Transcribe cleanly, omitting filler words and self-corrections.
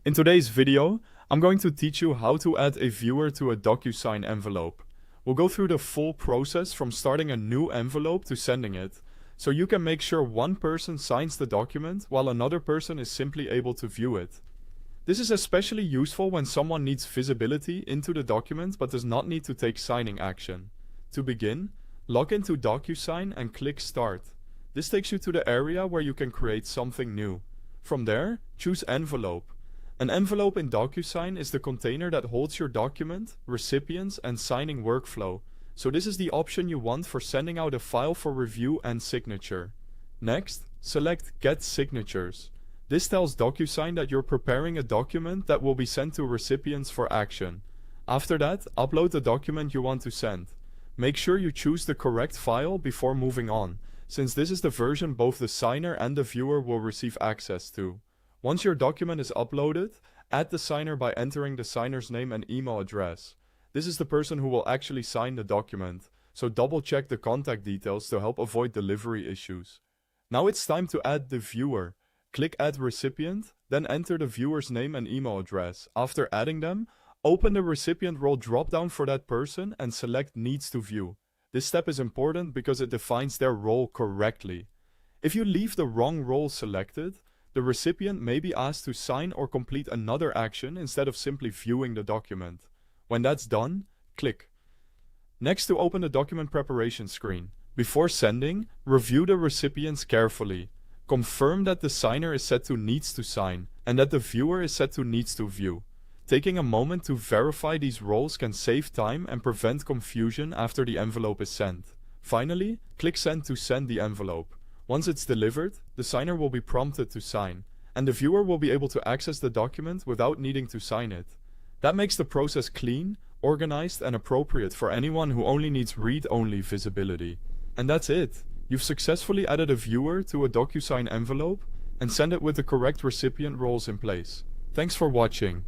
In today's video, I'm going to teach you how to add a viewer to a DocuSign envelope. We'll go through the full process from starting a new envelope to sending it, so you can make sure one person signs the document while another person is simply able to view it. This is especially useful when someone needs visibility into the document but does not need to take signing action. To begin, log into DocuSign and click Start. This takes you to the area where you can create something new. From there, choose Envelope. An envelope in DocuSign is the container that holds your document, recipients, and signing workflow, so this is the option you want for sending out a file for review and signature. Next, select Get Signatures. This tells DocuSign that you're preparing a document that will be sent to recipients for action. After that, upload the document you want to send. Make sure you choose the correct file before moving on, since this is the version both the signer and the viewer will receive access to. Once your document is uploaded, add the signer by entering the signer's name and email address. This is the person who will actually sign the document, so double check the contact details to help avoid delivery issues. Now it's time to add the viewer. Click Add Recipient, then enter the viewer's name and email address. After adding them, open the recipient role drop-down for that person and select Needs to View. This step is important because it defines their role correctly. If you leave the wrong role selected, the recipient may be asked to sign or complete another action instead of simply viewing the document. When that's done, click. Next, to open the document preparation screen. Before sending, review the recipients carefully. Confirm that the signer is set to Needs to Sign and that the viewer is set to Needs to View. Taking a moment to verify these roles can save time and prevent confusion after the envelope is sent. Finally, click Send to send the envelope. Once it's delivered, the signer will be prompted to sign, and the viewer will be able to access the document without needing to sign it. That makes the process clean, organized, and appropriate for anyone who only needs read-only visibility. And that's it. You've successfully added a viewer to a DocuSign envelope and sent it with the correct recipient roles in place. Thanks for watching.